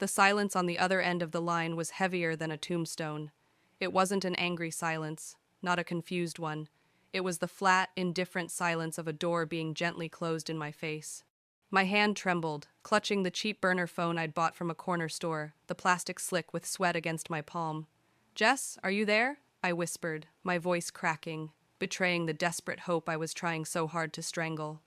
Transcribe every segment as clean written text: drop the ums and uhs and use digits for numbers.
The silence on the other end of the line was heavier than a tombstone. It wasn't an angry silence, not a confused one. It was the flat, indifferent silence of a door being gently closed in my face. My hand trembled, clutching the cheap burner phone I'd bought from a corner store, the plastic slick with sweat against my palm. "Jess, are you there?" I whispered, my voice cracking, betraying the desperate hope I was trying so hard to strangle.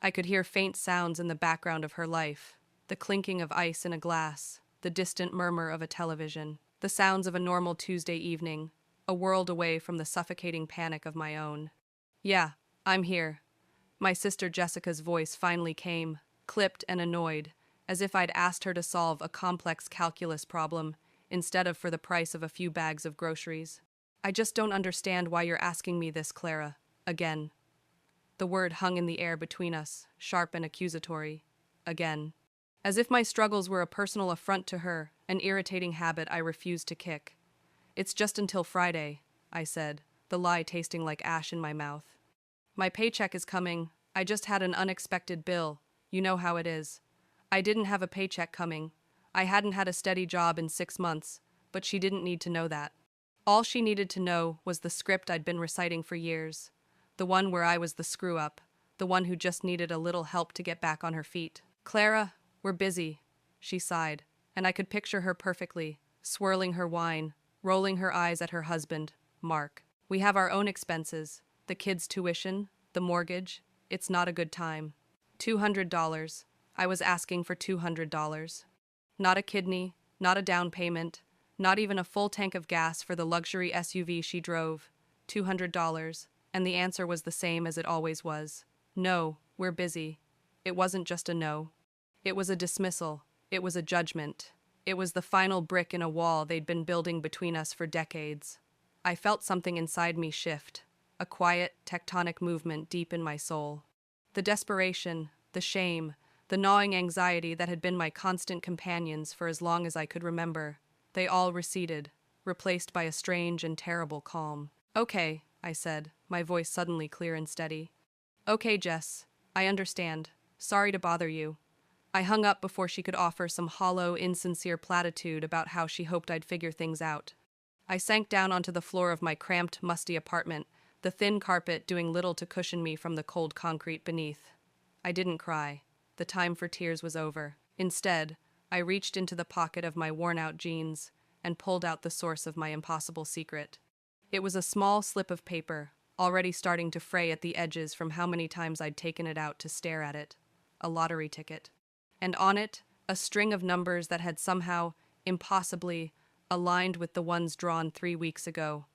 I could hear faint sounds in the background of her life, the clinking of ice in a glass, the distant murmur of a television, the sounds of a normal Tuesday evening, a world away from the suffocating panic of my own. "Yeah, I'm here." My sister Jessica's voice finally came, clipped and annoyed, as if I'd asked her to solve a complex calculus problem instead of for the price of a few bags of groceries. "I just don't understand why you're asking me this, Clara." Again. The word hung in the air between us, sharp and accusatory. Again. As if my struggles were a personal affront to her, an irritating habit I refused to kick. "It's just until Friday," I said, the lie tasting like ash in my mouth. "My paycheck is coming. I just had an unexpected bill. You know how it is." I didn't have a paycheck coming. I hadn't had a steady job in 6 months, but she didn't need to know that. All she needed to know was the script I'd been reciting for years. The one where I was the screw-up, the one who just needed a little help to get back on her feet. "Clara, we're busy," she sighed, and I could picture her perfectly, swirling her wine, rolling her eyes at her husband, Mark. "We have our own expenses, the kids' tuition, the mortgage. It's not a good time." $200. I was asking for $200. Not a kidney, not a down payment, not even a full tank of gas for the luxury SUV she drove. $200. And the answer was the same as it always was. "No, we're busy." It wasn't just a no. It was a dismissal. It was a judgment. It was the final brick in a wall they'd been building between us for decades. I felt something inside me shift, a quiet, tectonic movement deep in my soul. The desperation, the shame, the gnawing anxiety that had been my constant companions for as long as I could remember, they all receded, replaced by a strange and terrible calm. "Okay," I said, my voice suddenly clear and steady. "Okay, Jess, I understand. Sorry to bother you." I hung up before she could offer some hollow, insincere platitude about how she hoped I'd figure things out. I sank down onto the floor of my cramped, musty apartment, the thin carpet doing little to cushion me from the cold concrete beneath. I didn't cry. The time for tears was over. Instead, I reached into the pocket of my worn-out jeans and pulled out the source of my impossible secret. It was a small slip of paper, already starting to fray at the edges from how many times I'd taken it out to stare at it. A lottery ticket. And on it, a string of numbers that had somehow, impossibly, aligned with the ones drawn 3 weeks ago.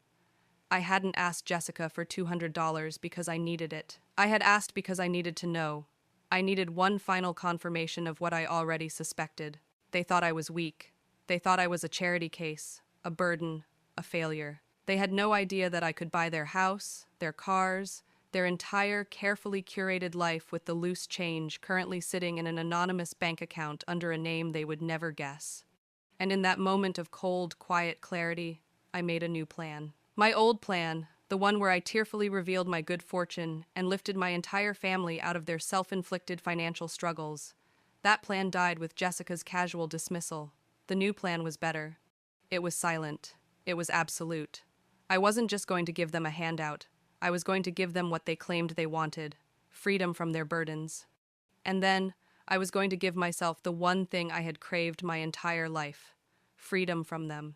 I hadn't asked Jessica for $200 because I needed it. I had asked because I needed to know. I needed one final confirmation of what I already suspected. They thought I was weak. They thought I was a charity case, a burden, a failure. They had no idea that I could buy their house, their cars, their entire carefully curated life with the loose change currently sitting in an anonymous bank account under a name they would never guess. And in that moment of cold, quiet clarity, I made a new plan. My old plan, the one where I tearfully revealed my good fortune and lifted my entire family out of their self-inflicted financial struggles. That plan died with Jessica's casual dismissal. The new plan was better. It was silent. It was absolute. I wasn't just going to give them a handout. I was going to give them what they claimed they wanted, freedom from their burdens. And then, I was going to give myself the one thing I had craved my entire life, freedom from them.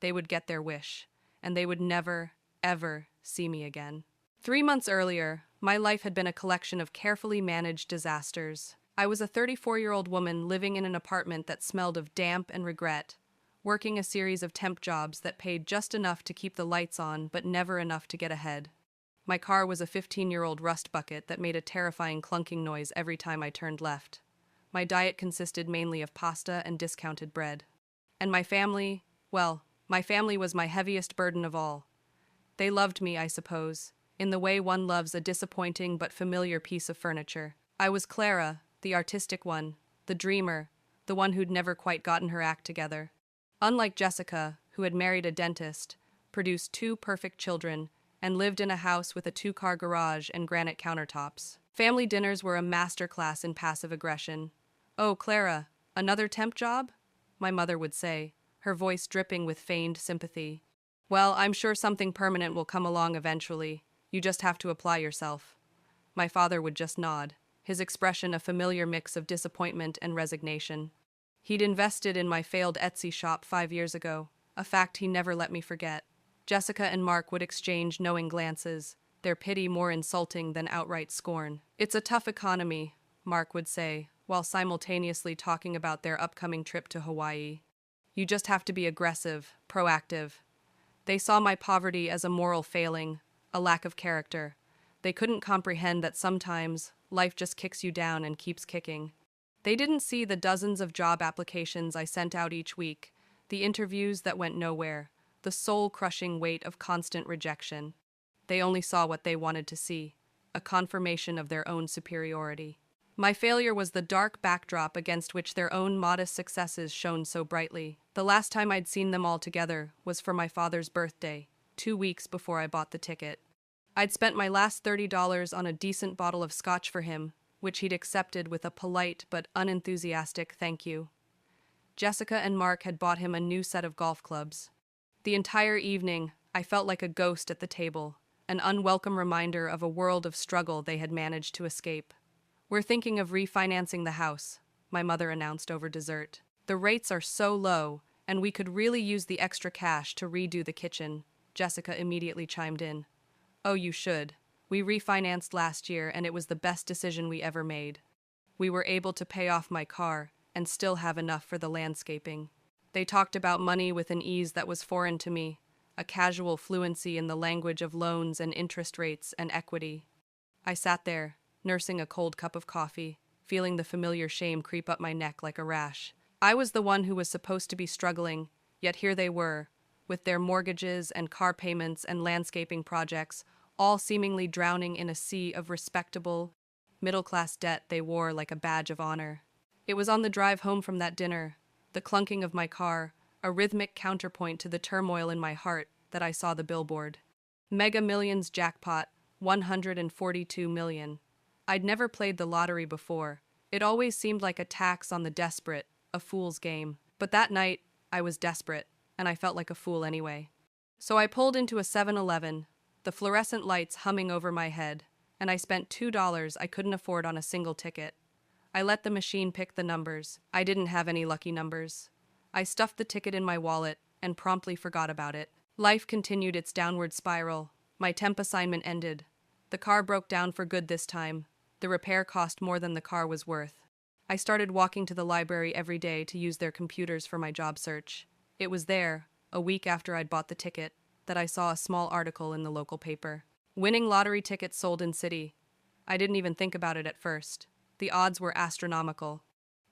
They would get their wish, and they would never, ever see me again. 3 months earlier, my life had been a collection of carefully managed disasters. I was a 34-year-old woman living in an apartment that smelled of damp and regret, working a series of temp jobs that paid just enough to keep the lights on but never enough to get ahead. My car was a 15-year-old rust bucket that made a terrifying clunking noise every time I turned left. My diet consisted mainly of pasta and discounted bread. And my family, well, my family was my heaviest burden of all. They loved me, I suppose, in the way one loves a disappointing but familiar piece of furniture. I was Clara, the artistic one, the dreamer, the one who'd never quite gotten her act together. Unlike Jessica, who had married a dentist, produced 2 perfect children, and lived in a house with a 2-car garage and granite countertops. Family dinners were a masterclass in passive aggression. "Oh, Clara, another temp job?" my mother would say, her voice dripping with feigned sympathy. Well, I'm sure something permanent will come along eventually. You just have to apply yourself. My father would just nod, his expression a familiar mix of disappointment and resignation. He'd invested in my failed Etsy shop 5 years ago, a fact he never let me forget. Jessica and Mark would exchange knowing glances, their pity more insulting than outright scorn. It's a tough economy, Mark would say, while simultaneously talking about their upcoming trip to Hawaii. You just have to be aggressive, proactive. They saw my poverty as a moral failing, a lack of character. They couldn't comprehend that sometimes life just kicks you down and keeps kicking. They didn't see the dozens of job applications I sent out each week, the interviews that went nowhere, the soul-crushing weight of constant rejection. They only saw what they wanted to see, a confirmation of their own superiority. My failure was the dark backdrop against which their own modest successes shone so brightly. The last time I'd seen them all together was for my father's birthday, 2 weeks before I bought the ticket. I'd spent my last $30 on a decent bottle of scotch for him, which he'd accepted with a polite but unenthusiastic thank you. Jessica and Mark had bought him a new set of golf clubs. The entire evening, I felt like a ghost at the table, an unwelcome reminder of a world of struggle they had managed to escape. We're thinking of refinancing the house, my mother announced over dessert. The rates are so low, and we could really use the extra cash to redo the kitchen, Jessica immediately chimed in. Oh, you should. We refinanced last year, and it was the best decision we ever made. We were able to pay off my car and still have enough for the landscaping. They talked about money with an ease that was foreign to me, a casual fluency in the language of loans and interest rates and equity. I sat there, nursing a cold cup of coffee, feeling the familiar shame creep up my neck like a rash. I was the one who was supposed to be struggling, yet here they were, with their mortgages and car payments and landscaping projects, all seemingly drowning in a sea of respectable, middle-class debt they wore like a badge of honor. It was on the drive home from that dinner, the clunking of my car, a rhythmic counterpoint to the turmoil in my heart, that I saw the billboard. Mega Millions jackpot, 142 million. I'd never played the lottery before. It always seemed like a tax on the desperate, a fool's game. But that night, I was desperate, and I felt like a fool anyway. So I pulled into a 7-Eleven, the fluorescent lights humming over my head, and I spent $2 I couldn't afford on a single ticket. I let the machine pick the numbers. I didn't have any lucky numbers. I stuffed the ticket in my wallet and promptly forgot about it. Life continued its downward spiral. My temp assignment ended. The car broke down for good this time. The repair cost more than the car was worth. I started walking to the library every day to use their computers for my job search. It was there, a week after I'd bought the ticket, that I saw a small article in the local paper. Winning lottery tickets sold in city. I didn't even think about it at first. The odds were astronomical.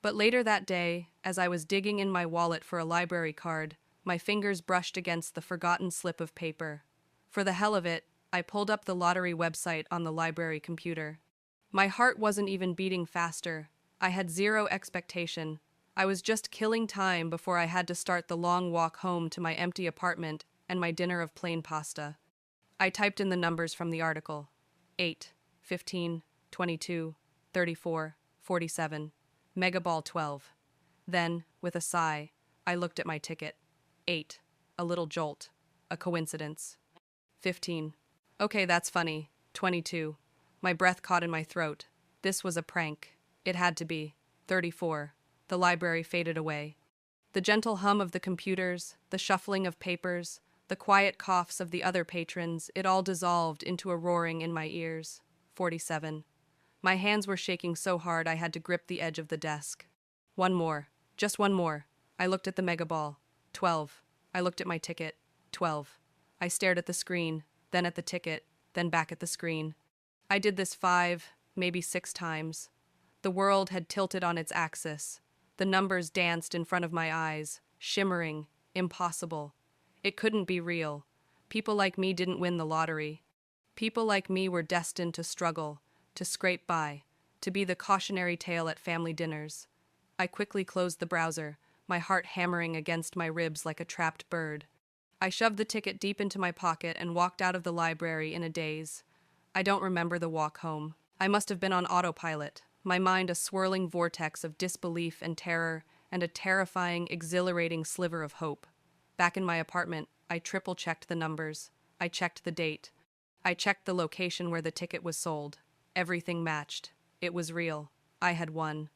But later that day, as I was digging in my wallet for a library card, my fingers brushed against the forgotten slip of paper. For the hell of it, I pulled up the lottery website on the library computer. My heart wasn't even beating faster. I had zero expectation. I was just killing time before I had to start the long walk home to my empty apartment and my dinner of plain pasta. I typed in the numbers from the article. 8, 15, 22, 34, 47. Megaball 12. Then, with a sigh, I looked at my ticket. 8. A little jolt. A coincidence. 15. Okay, that's funny. 22. My breath caught in my throat. This was a prank. It had to be. 34. The library faded away. The gentle hum of the computers, the shuffling of papers, the quiet coughs of the other patrons, it all dissolved into a roaring in my ears. 47. My hands were shaking so hard I had to grip the edge of the desk. One more. Just one more. I looked at the megaball. 12. I looked at my ticket. 12. I stared at the screen, then at the ticket, then back at the screen. I did this 5, maybe 6 times. The world had tilted on its axis. The numbers danced in front of my eyes, shimmering, impossible. It couldn't be real. People like me didn't win the lottery. People like me were destined to struggle, to scrape by, to be the cautionary tale at family dinners. I quickly closed the browser, my heart hammering against my ribs like a trapped bird. I shoved the ticket deep into my pocket and walked out of the library in a daze. I don't remember the walk home. I must have been on autopilot, my mind a swirling vortex of disbelief and terror and a terrifying, exhilarating sliver of hope. Back in my apartment, I triple-checked the numbers. I checked the date. I checked the location where the ticket was sold. Everything matched. It was real. I had won.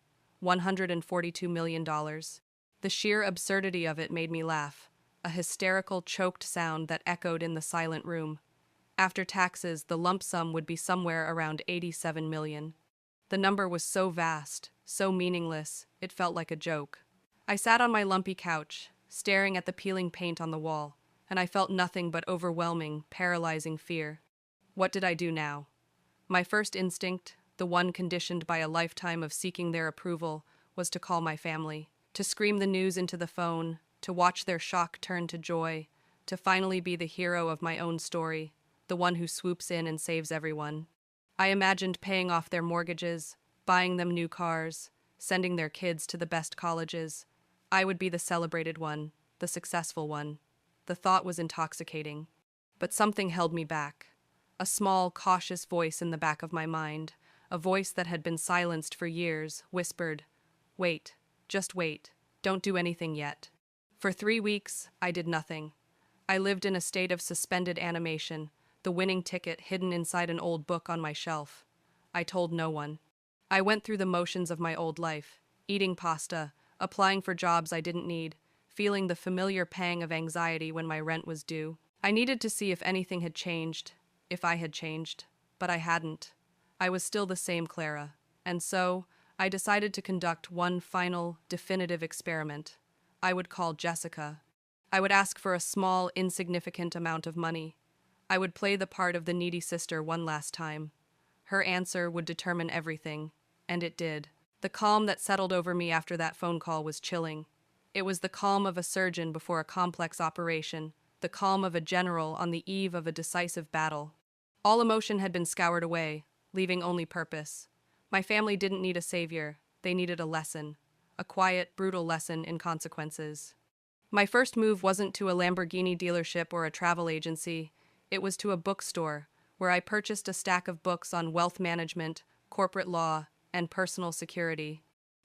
$142 million. The sheer absurdity of it made me laugh, a hysterical, choked sound that echoed in the silent room. After taxes, the lump sum would be somewhere around 87 million. The number was so vast, so meaningless, it felt like a joke. I sat on my lumpy couch, staring at the peeling paint on the wall, and I felt nothing but overwhelming, paralyzing fear. What did I do now? My first instinct, the one conditioned by a lifetime of seeking their approval, was to call my family, to scream the news into the phone, to watch their shock turn to joy, to finally be the hero of my own story, the one who swoops in and saves everyone. I imagined paying off their mortgages, buying them new cars, sending their kids to the best colleges. I would be the celebrated one, the successful one. The thought was intoxicating. But something held me back. A small, cautious voice in the back of my mind, a voice that had been silenced for years, whispered, "Wait, just wait, don't do anything yet." For 3 weeks, I did nothing. I lived in a state of suspended animation, the winning ticket hidden inside an old book on my shelf. I told no one. I went through the motions of my old life, eating pasta, applying for jobs I didn't need, feeling the familiar pang of anxiety when my rent was due. I needed to see if anything had changed, if I had changed, but I hadn't. I was still the same Clara, and so I decided to conduct one final, definitive experiment. I would call Jessica. I would ask for a small, insignificant amount of money. I would play the part of the needy sister one last time. Her answer would determine everything, and it did. The calm that settled over me after that phone call was chilling. It was the calm of a surgeon before a complex operation, the calm of a general on the eve of a decisive battle. All emotion had been scoured away, leaving only purpose. My family didn't need a savior, they needed a lesson. A quiet, brutal lesson in consequences. My first move wasn't to a Lamborghini dealership or a travel agency. It was to a bookstore, where I purchased a stack of books on wealth management, corporate law, and personal security.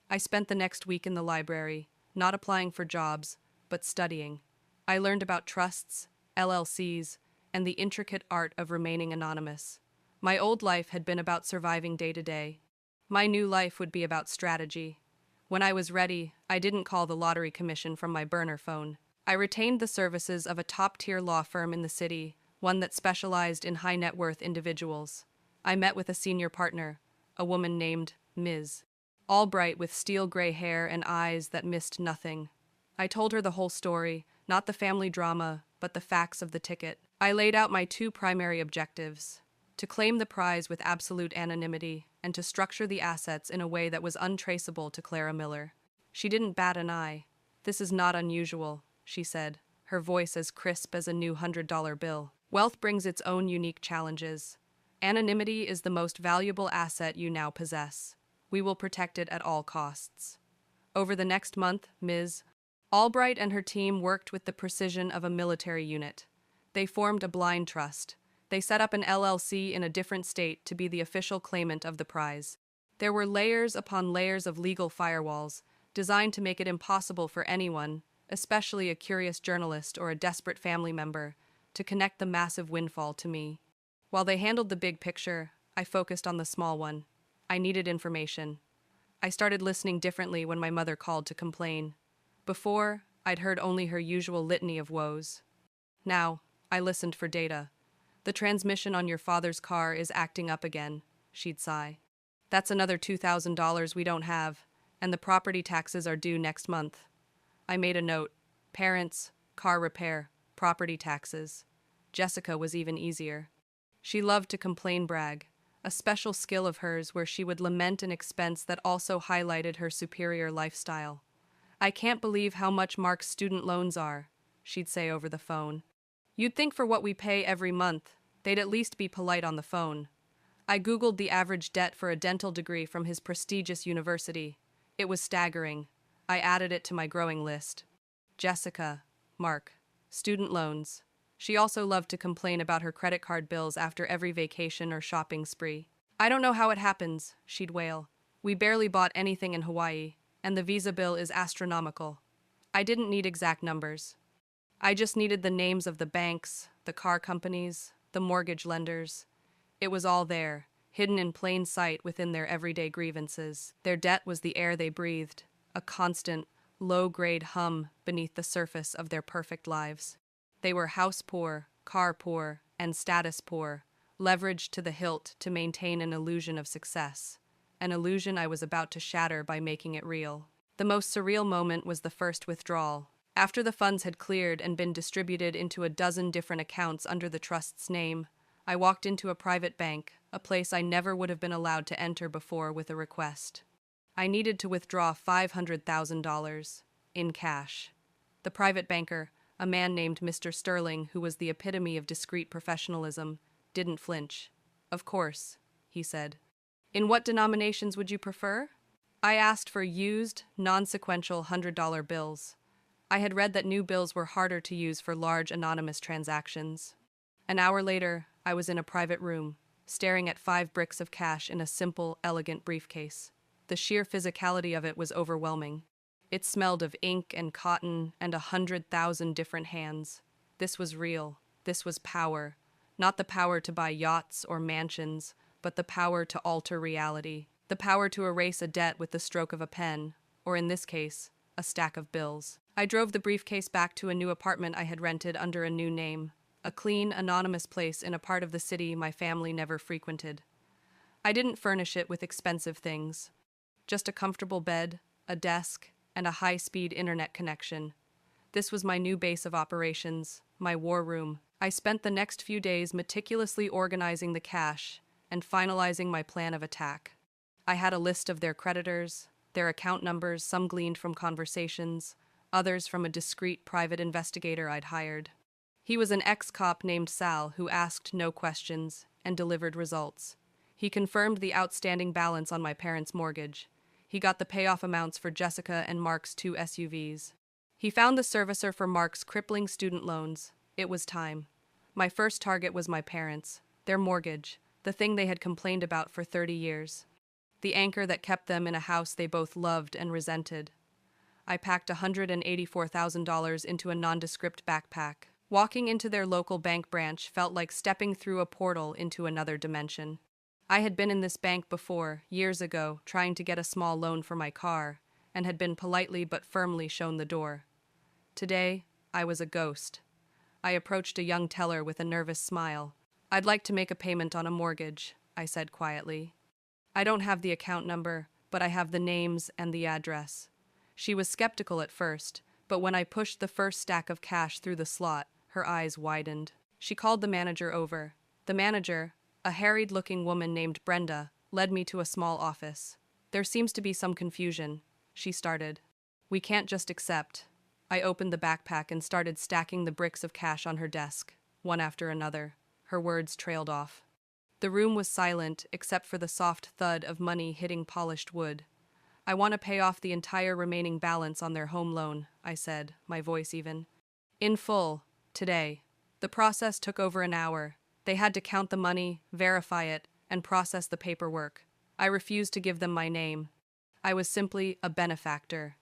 I spent the next week in the library, not applying for jobs, but studying. I learned about trusts, LLCs, and the intricate art of remaining anonymous. My old life had been about surviving day to day. My new life would be about strategy. When I was ready, I didn't call the lottery commission from my burner phone. I retained the services of a top-tier law firm in the city, one that specialized in high-net-worth individuals. I met with a senior partner, a woman named Ms. Albright with steel gray hair and eyes that missed nothing. I told her the whole story, not the family drama, but the facts of the ticket. I laid out my 2 primary objectives: to claim the prize with absolute anonymity, and to structure the assets in a way that was untraceable to Clara Miller. She didn't bat an eye. "This is not unusual," she said, her voice as crisp as a new $100 bill. "Wealth brings its own unique challenges. Anonymity is the most valuable asset you now possess. We will protect it at all costs." Over the next month, Ms. Albright and her team worked with the precision of a military unit. They formed a blind trust. They set up an LLC in a different state to be the official claimant of the prize. There were layers upon layers of legal firewalls, designed to make it impossible for anyone, especially a curious journalist or a desperate family member, to connect the massive windfall to me. While they handled the big picture, I focused on the small one. I needed information. I started listening differently when my mother called to complain. Before, I'd heard only her usual litany of woes. Now, I listened for data. "The transmission on your father's car is acting up again," she'd sigh. "That's another $2,000 we don't have, and the property taxes are due next month." I made a note. Parents, car repair, property taxes. Jessica was even easier. She loved to complain brag, a special skill of hers where she would lament an expense that also highlighted her superior lifestyle. "I can't believe how much Mark's student loans are," she'd say over the phone. "You'd think for what we pay every month, they'd at least be polite on the phone." I Googled the average debt for a dental degree from his prestigious university. It was staggering. I added it to my growing list. Jessica, Mark, student loans. She also loved to complain about her credit card bills after every vacation or shopping spree. "I don't know how it happens," she'd wail. "We barely bought anything in Hawaii. and the Visa bill is astronomical. I didn't need exact numbers. I just needed the names of the banks, the car companies, the mortgage lenders. It was all there, hidden in plain sight within their everyday grievances. Their debt was the air they breathed, a constant, low-grade hum beneath the surface of their perfect lives. They were house poor, car poor, and status poor, leveraged to the hilt to maintain an illusion of success, an illusion I was about to shatter by making it real. The most surreal moment was the first withdrawal. After the funds had cleared and been distributed into a dozen different accounts under the trust's name, I walked into a private bank, a place I never would have been allowed to enter before, with a request. I needed to withdraw $500,000 in cash. The private banker, a man named Mr. Sterling, who was the epitome of discreet professionalism, didn't flinch. "Of course," he said. "In what denominations would you prefer?" I asked for used, non-sequential $100 bills. I had read that new bills were harder to use for large anonymous transactions. An hour later, I was in a private room, staring at 5 bricks of cash in a simple, elegant briefcase. The sheer physicality of it was overwhelming. It smelled of ink and cotton and 100,000 different hands. This was real. This was power. Not the power to buy yachts or mansions, but the power to alter reality. The power to erase a debt with the stroke of a pen, or in this case, a stack of bills. I drove the briefcase back to a new apartment I had rented under a new name, a clean, anonymous place in a part of the city my family never frequented. I didn't furnish it with expensive things. Just a comfortable bed, a desk, and a high-speed internet connection. This was my new base of operations, my war room. I spent the next few days meticulously organizing the cash and finalizing my plan of attack. I had a list of their creditors, their account numbers, some gleaned from conversations, others from a discreet private investigator I'd hired. He was an ex-cop named Sal who asked no questions and delivered results. He confirmed the outstanding balance on my parents' mortgage. He got the payoff amounts for Jessica and Mark's 2 SUVs. He found the servicer for Mark's crippling student loans. It was time. My first target was my parents, their mortgage, the thing they had complained about for 30 years. The anchor that kept them in a house they both loved and resented. I packed $184,000 into a nondescript backpack. Walking into their local bank branch felt like stepping through a portal into another dimension. I had been in this bank before, years ago, trying to get a small loan for my car, and had been politely but firmly shown the door. Today, I was a ghost. I approached a young teller with a nervous smile. "I'd like to make a payment on a mortgage," I said quietly. "I don't have the account number, but I have the names and the address." She was skeptical at first, but when I pushed the first stack of cash through the slot, her eyes widened. She called the manager over. The manager, a harried-looking woman named Brenda, led me to a small office. "There seems to be some confusion," she started. "We can't just accept." I opened the backpack and started stacking the bricks of cash on her desk, one after another. Her words trailed off. The room was silent except for the soft thud of money hitting polished wood. "I want to pay off the entire remaining balance on their home loan," I said, my voice even. "In full, today." The process took over an hour. They had to count the money, verify it, and process the paperwork. I refused to give them my name. I was simply a benefactor.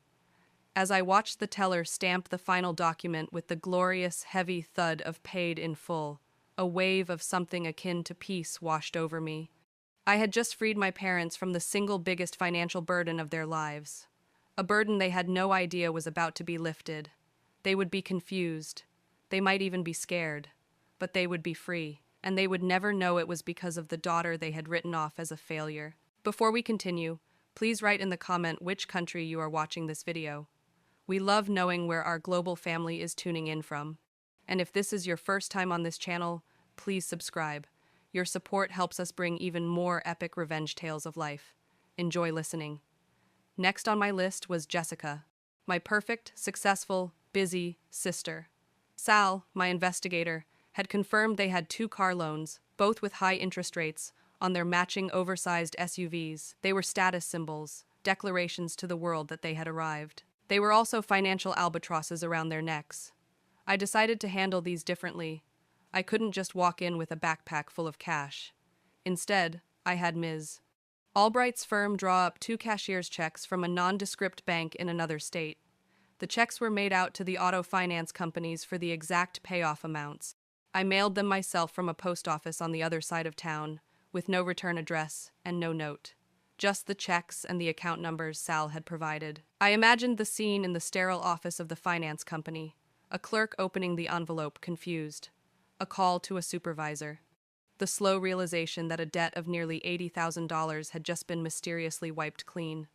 As I watched the teller stamp the final document with the glorious, heavy thud of paid in full, a wave of something akin to peace washed over me. I had just freed my parents from the single biggest financial burden of their lives. A burden they had no idea was about to be lifted. They would be confused. They might even be scared. But they would be free, and they would never know it was because of the daughter they had written off as a failure. Before we continue, please write in the comment which country you are watching this video. We love knowing where our global family is tuning in from. And if this is your first time on this channel, please subscribe. Your support helps us bring even more epic revenge tales of life. Enjoy listening. Next on my list was Jessica, my perfect, successful, busy sister. Sal, my investigator, had confirmed they had 2 car loans, both with high interest rates, on their matching oversized SUVs. They were status symbols, declarations to the world that they had arrived. They were also financial albatrosses around their necks. I decided to handle these differently. I couldn't just walk in with a backpack full of cash. Instead, I had Ms. Albright's firm draw up 2 cashier's checks from a nondescript bank in another state. The checks were made out to the auto finance companies for the exact payoff amounts. I mailed them myself from a post office on the other side of town, with no return address and no note. Just the checks and the account numbers Sal had provided. I imagined the scene in the sterile office of the finance company, a clerk opening the envelope, confused. A call to a supervisor. The slow realization that a debt of nearly $80,000 had just been mysteriously wiped clean.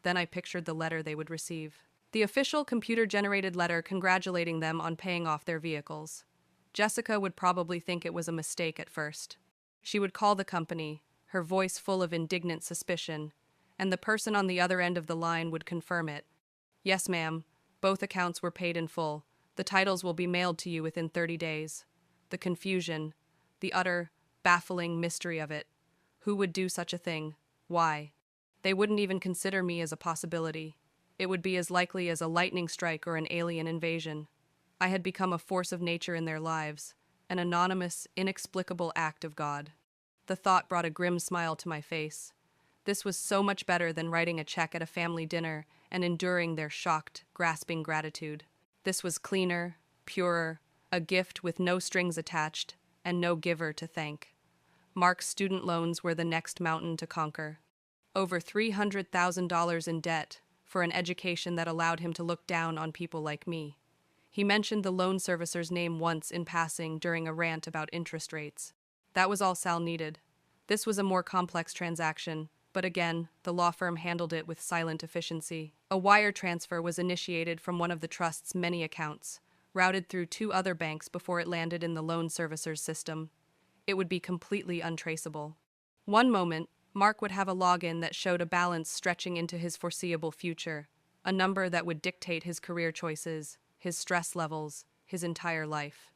Then I pictured the letter they would receive. The official computer-generated letter congratulating them on paying off their vehicles. Jessica would probably think it was a mistake at first. She would call the company, her voice full of indignant suspicion, and the person on the other end of the line would confirm it. Yes, ma'am. Both accounts were paid in full. The titles will be mailed to you within 30 days. The confusion, the utter, baffling mystery of it. Who would do such a thing? Why? They wouldn't even consider me as a possibility. It would be as likely as a lightning strike or an alien invasion. I had become a force of nature in their lives, an anonymous, inexplicable act of God. The thought brought a grim smile to my face. This was so much better than writing a check at a family dinner and enduring their shocked, grasping gratitude. This was cleaner, purer, a gift with no strings attached and no giver to thank. Mark's student loans were the next mountain to conquer. Over $300,000 in debt for an education that allowed him to look down on people like me. He mentioned the loan servicer's name once in passing during a rant about interest rates. That was all Sal needed. This was a more complex transaction, but again, the law firm handled it with silent efficiency. A wire transfer was initiated from one of the trust's many accounts, routed through 2 other banks before it landed in the loan servicer's system. It would be completely untraceable. One moment, Mark would have a login that showed a balance stretching into his foreseeable future, a number that would dictate his career choices, his stress levels, his entire life.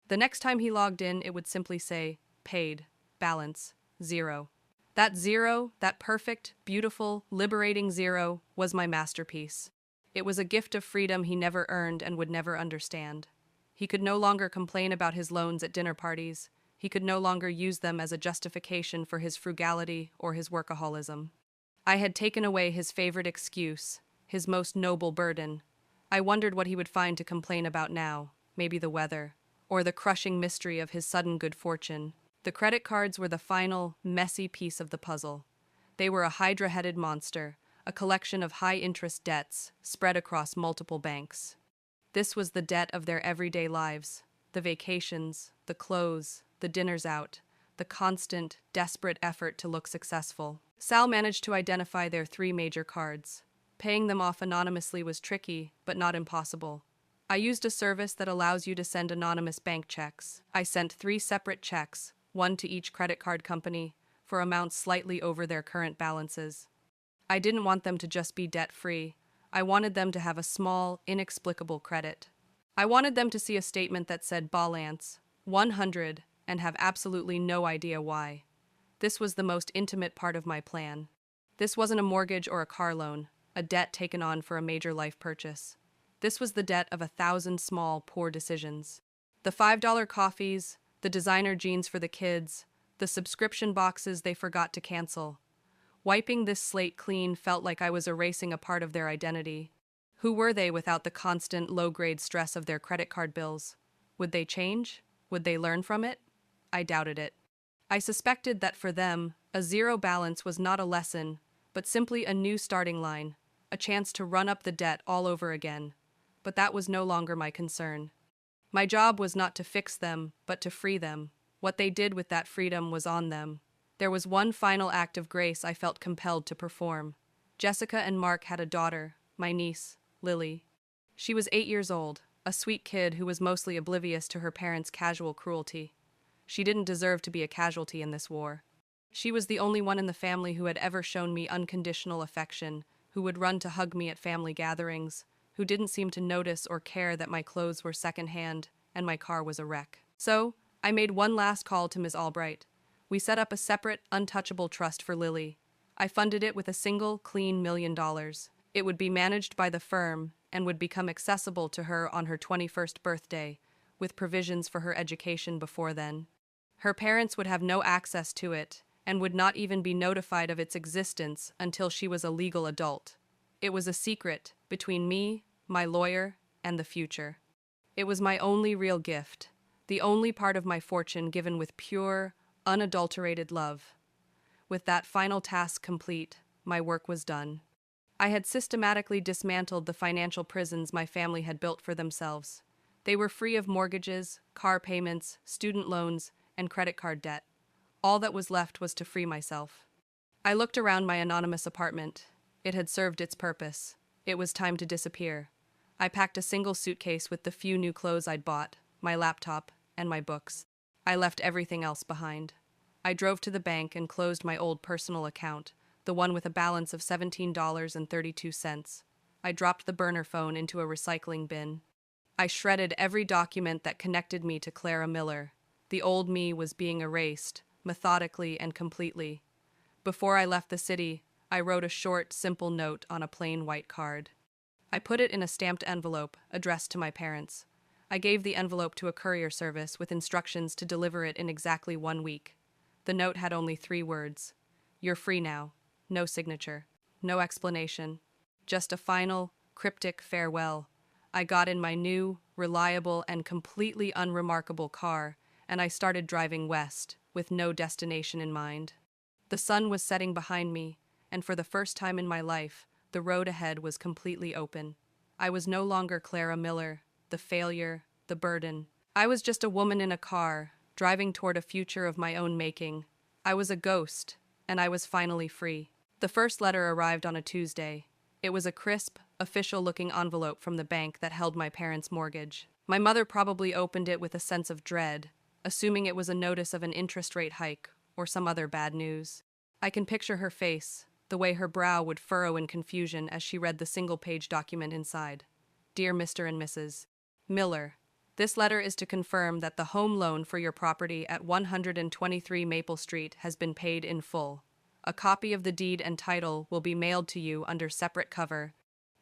The next time he logged in, it would simply say, paid, balance, 0. That 0, that perfect, beautiful, liberating 0, was my masterpiece. It was a gift of freedom he never earned and would never understand. He could no longer complain about his loans at dinner parties. He could no longer use them as a justification for his frugality or his workaholism. I had taken away his favorite excuse, his most noble burden. I wondered what he would find to complain about now, maybe the weather, or the crushing mystery of his sudden good fortune. The credit cards were the final, messy piece of the puzzle. They were a hydra-headed monster, a collection of high-interest debts spread across multiple banks. This was the debt of their everyday lives, the vacations, the clothes, the dinners out, the constant, desperate effort to look successful. Sal managed to identify their 3 major cards. Paying them off anonymously was tricky, but not impossible. I used a service that allows you to send anonymous bank checks. I sent 3 separate checks, one to each credit card company, for amounts slightly over their current balances. I didn't want them to just be debt-free. I wanted them to have a small, inexplicable credit. I wanted them to see a statement that said balance 100 and have absolutely no idea why. This was the most intimate part of my plan. This wasn't a mortgage or a car loan, a debt taken on for a major life purchase. This was the debt of 1,000 small, poor decisions. The $5 coffees, the designer jeans for the kids, the subscription boxes they forgot to cancel. Wiping this slate clean felt like I was erasing a part of their identity. Who were they without the constant, low-grade stress of their credit card bills? Would they change? Would they learn from it? I doubted it. I suspected that for them, a 0 balance was not a lesson, but simply a new starting line, a chance to run up the debt all over again. But that was no longer my concern. My job was not to fix them, but to free them. What they did with that freedom was on them. There was one final act of grace I felt compelled to perform. Jessica and Mark had a daughter, my niece, Lily. She was 8 years old, a sweet kid who was mostly oblivious to her parents' casual cruelty. She didn't deserve to be a casualty in this war. She was the only one in the family who had ever shown me unconditional affection, who would run to hug me at family gatherings, who didn't seem to notice or care that my clothes were secondhand and my car was a wreck. So, I made one last call to Ms. Albright. We set up a separate, untouchable trust for Lily. I funded it with a single, clean $1 million. It would be managed by the firm and would become accessible to her on her 21st birthday, with provisions for her education before then. Her parents would have no access to it, and would not even be notified of its existence until she was a legal adult. It was a secret between me, my lawyer, and the future. It was my only real gift, the only part of my fortune given with pure, unadulterated love. With that final task complete, my work was done. I had systematically dismantled the financial prisons my family had built for themselves. They were free of mortgages, car payments, student loans, and credit card debt. All that was left was to free myself. I looked around my anonymous apartment. It had served its purpose. It was time to disappear. I packed a single suitcase with the few new clothes I'd bought, my laptop, and my books. I left everything else behind. I drove to the bank and closed my old personal account, the one with a balance of $17.32. I dropped the burner phone into a recycling bin. I shredded every document that connected me to Clara Miller. The old me was being erased, methodically and completely. Before I left the city, I wrote a short, simple note on a plain white card. I put it in a stamped envelope addressed to my parents. I gave the envelope to a courier service with instructions to deliver it in exactly 1 week. The note had only 3 words. "You're free now." No signature. No explanation. Just a final, cryptic farewell. I got in my new, reliable, and completely unremarkable car, and I started driving west, with no destination in mind. The sun was setting behind me, and for the first time in my life, the road ahead was completely open. I was no longer Clara Miller, the failure, the burden. I was just a woman in a car, driving toward a future of my own making. I was a ghost, and I was finally free. The first letter arrived on a Tuesday. It was a crisp, official-looking envelope from the bank that held my parents' mortgage. My mother probably opened it with a sense of dread, assuming it was a notice of an interest rate hike or some other bad news. I can picture her face, the way her brow would furrow in confusion as she read the single-page document inside. Dear Mr. and Mrs. Miller, this letter is to confirm that the home loan for your property at 123 Maple Street has been paid in full. A copy of the deed and title will be mailed to you under separate cover.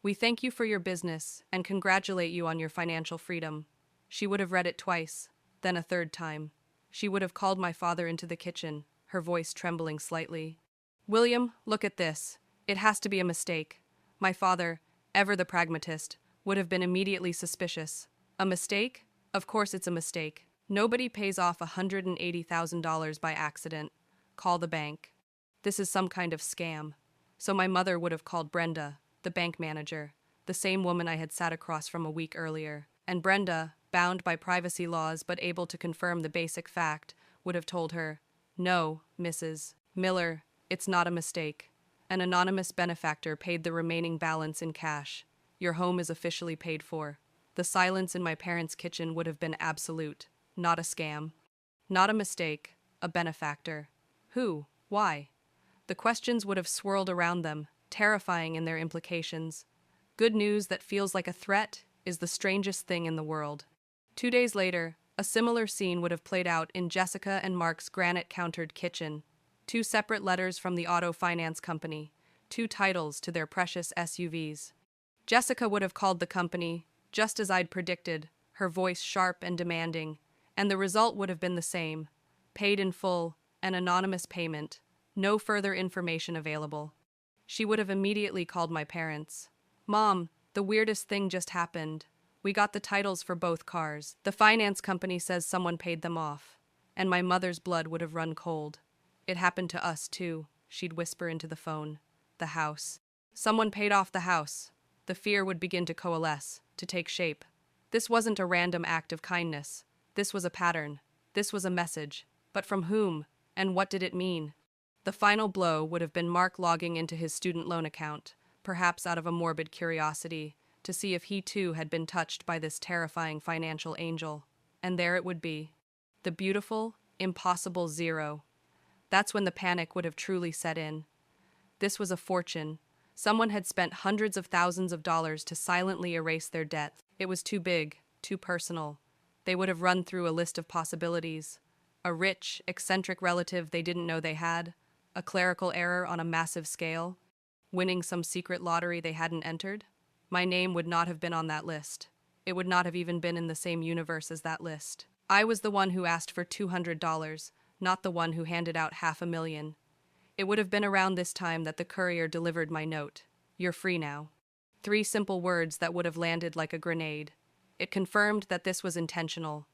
We thank you for your business and congratulate you on your financial freedom. She would have read it twice, then a third time. She would have called my father into the kitchen, her voice trembling slightly. "William, look at this. It has to be a mistake." My father, ever the pragmatist, would have been immediately suspicious. A mistake? Of course it's a mistake. Nobody pays off $180,000 by accident. Call the bank. This is some kind of scam. So my mother would have called Brenda, the bank manager, the same woman I had sat across from a week earlier. And Brenda, bound by privacy laws but able to confirm the basic fact, would have told her, "No, Mrs. Miller, it's not a mistake. An anonymous benefactor paid the remaining balance in cash. Your home is officially paid for." The silence in my parents' kitchen would have been absolute. Not a scam. Not a mistake. A benefactor. Who? Why? The questions would have swirled around them, terrifying in their implications. Good news that feels like a threat is the strangest thing in the world. 2 days later, a similar scene would have played out in Jessica and Mark's granite-countered kitchen. 2 separate letters from the auto finance company, 2 titles to their precious SUVs. Jessica would have called the company, just as I'd predicted, her voice sharp and demanding, and the result would have been the same. Paid in full, an anonymous payment, no further information available. She would have immediately called my parents. "Mom, the weirdest thing just happened. We got the titles for both cars. The finance company says someone paid them off." And my mother's blood would have run cold. "It happened to us, too," she'd whisper into the phone. "The house. Someone paid off the house." The fear would begin to coalesce, to take shape. This wasn't a random act of kindness. This was a pattern. This was a message. But from whom? And what did it mean? The final blow would have been Mark logging into his student loan account, perhaps out of a morbid curiosity, to see if he too had been touched by this terrifying financial angel. And there it would be. The beautiful, impossible zero. That's when the panic would have truly set in. This was a fortune. Someone had spent hundreds of thousands of dollars to silently erase their debt. It was too big, too personal. They would have run through a list of possibilities. A rich, eccentric relative they didn't know they had, a clerical error on a massive scale, winning some secret lottery they hadn't entered. My name would not have been on that list. It would not have even been in the same universe as that list. I was the one who asked for $200, not the one who handed out $500,000. It would have been around this time that the courier delivered my note. "You're free now." 3 simple words that would have landed like a grenade. It confirmed that this was intentional,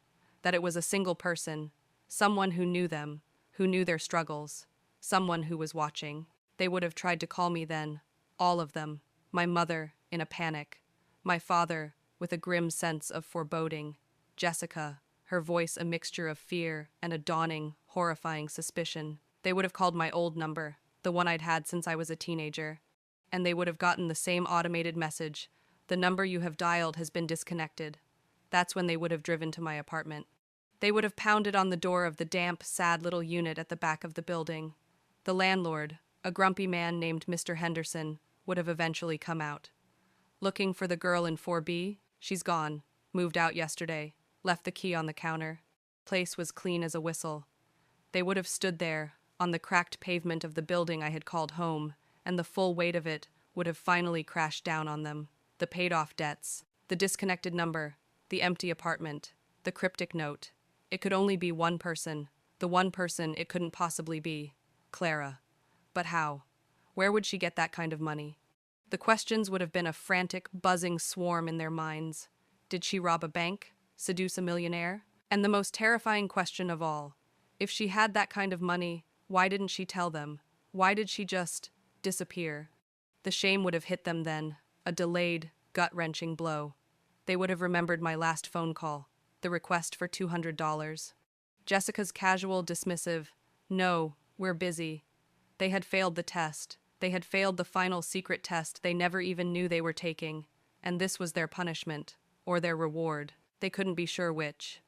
that it was a single person, someone who knew them, who knew their struggles, someone who was watching. They would have tried to call me then, all of them, my mother, in a panic, my father, with a grim sense of foreboding, Jessica, her voice a mixture of fear and a dawning, horrifying suspicion. They would have called my old number, the one I'd had since I was a teenager, and they would have gotten the same automated message: "The number you have dialed has been disconnected." That's when they would have driven to my apartment. They would have pounded on the door of the damp, sad little unit at the back of the building. The landlord, a grumpy man named Mr. Henderson, would have eventually come out. "Looking for the girl in 4B? She's gone. Moved out yesterday. Left the key on the counter." Place was clean as a whistle. They would have stood there, on the cracked pavement of the building I had called home, and the full weight of it would have finally crashed down on them. The paid-off debts, the disconnected number, the empty apartment, the cryptic note. It could only be one person, the one person it couldn't possibly be: Clara. But how? Where would she get that kind of money? The questions would have been a frantic, buzzing swarm in their minds. Did she rob a bank? Seduce a millionaire? And the most terrifying question of all: if she had that kind of money, why didn't she tell them? Why did she just disappear? The shame would have hit them then, a delayed, gut-wrenching blow. They would have remembered my last phone call, the request for $200. Jessica's casual, dismissive, "No, we're busy." They had failed the test. They had failed the final secret test they never even knew they were taking, and this was their punishment, or their reward. They couldn't be sure which.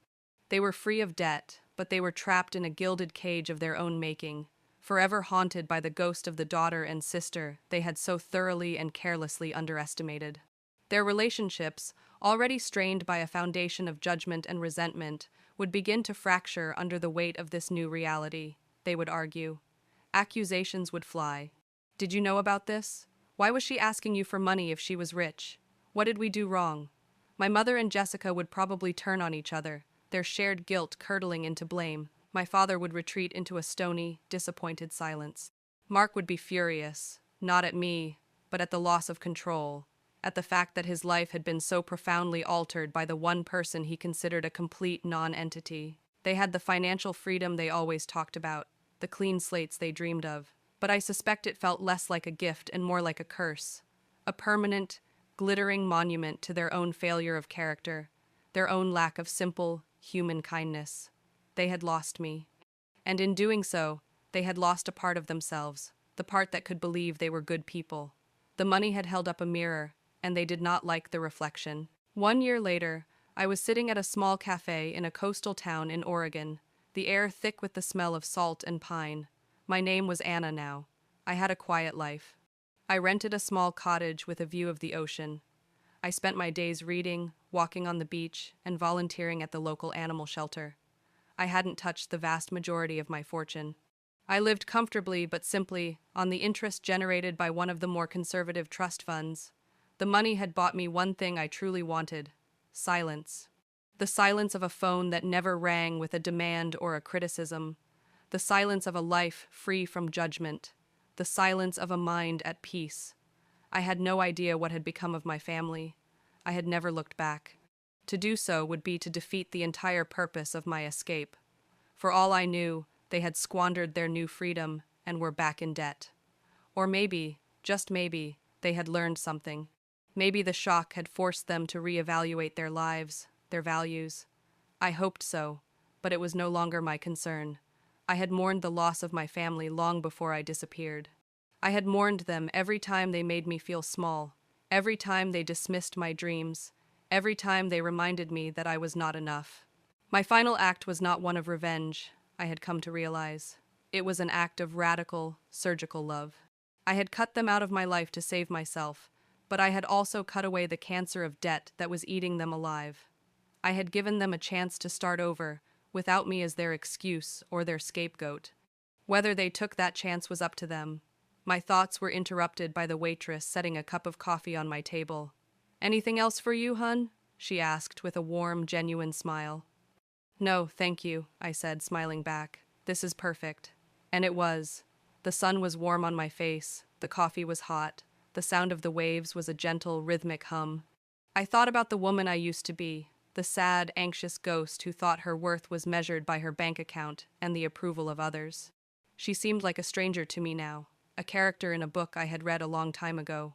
They were free of debt, but they were trapped in a gilded cage of their own making, forever haunted by the ghost of the daughter and sister they had so thoroughly and carelessly underestimated. Their relationships, already strained by a foundation of judgment and resentment, would begin to fracture under the weight of this new reality, they would argue. Accusations would fly. "Did you know about this? Why was she asking you for money if she was rich? What did we do wrong?" My mother and Jessica would probably turn on each other, their shared guilt curdling into blame. My father would retreat into a stony, disappointed silence. Mark would be furious, not at me, but at the loss of control, at the fact that his life had been so profoundly altered by the one person he considered a complete non-entity. They had the financial freedom they always talked about, the clean slates they dreamed of, but I suspect it felt less like a gift and more like a curse, a permanent, glittering monument to their own failure of character, their own lack of simple, human kindness. They had lost me. And in doing so, they had lost a part of themselves, the part that could believe they were good people. The money had held up a mirror, and they did not like the reflection. 1 year later, I was sitting at a small cafe in a coastal town in Oregon, the air thick with the smell of salt and pine. My name was Anna now. I had a quiet life. I rented a small cottage with a view of the ocean. I spent my days reading, walking on the beach, and volunteering at the local animal shelter. I hadn't touched the vast majority of my fortune. I lived comfortably but simply on the interest generated by one of the more conservative trust funds. The money had bought me one thing I truly wanted: silence. The silence of a phone that never rang with a demand or a criticism. The silence of a life free from judgment. The silence of a mind at peace. I had no idea what had become of my family. I had never looked back. To do so would be to defeat the entire purpose of my escape. For all I knew, they had squandered their new freedom and were back in debt. Or maybe, just maybe, they had learned something. Maybe the shock had forced them to reevaluate their lives, their values. I hoped so, but it was no longer my concern. I had mourned the loss of my family long before I disappeared. I had mourned them every time they made me feel small, every time they dismissed my dreams, every time they reminded me that I was not enough. My final act was not one of revenge, I had come to realize. It was an act of radical, surgical love. I had cut them out of my life to save myself, but I had also cut away the cancer of debt that was eating them alive. I had given them a chance to start over, without me as their excuse or their scapegoat. Whether they took that chance was up to them. My thoughts were interrupted by the waitress setting a cup of coffee on my table. "Anything else for you, hun?" she asked with a warm, genuine smile. "No, thank you," I said, smiling back. This is perfect. And it was. The sun was warm on my face, the coffee was hot, the sound of the waves was a gentle, rhythmic hum. I thought about the woman I used to be, the sad, anxious ghost who thought her worth was measured by her bank account and the approval of others. She seemed like a stranger to me now, a character in a book I had read a long time ago.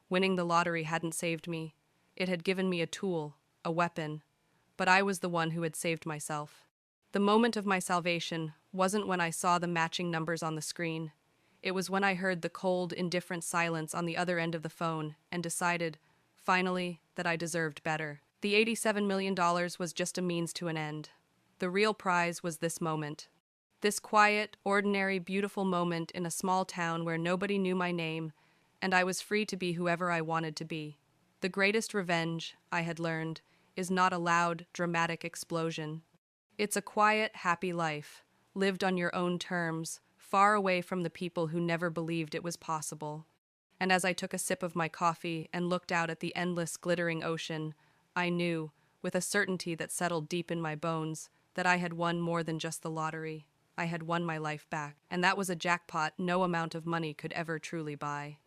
Winning the lottery hadn't saved me. It had given me a tool, a weapon, but I was the one who had saved myself. The moment of my salvation wasn't when I saw the matching numbers on the screen. It was when I heard the cold, indifferent silence on the other end of the phone and decided, finally, that I deserved better. The $87 million was just a means to an end. The real prize was this moment. This quiet, ordinary, beautiful moment in a small town where nobody knew my name, and I was free to be whoever I wanted to be. The greatest revenge, I had learned, is not a loud, dramatic explosion. It's a quiet, happy life, lived on your own terms, far away from the people who never believed it was possible. And as I took a sip of my coffee and looked out at the endless, glittering ocean, I knew, with a certainty that settled deep in my bones, that I had won more than just the lottery. I had won my life back, and that was a jackpot no amount of money could ever truly buy.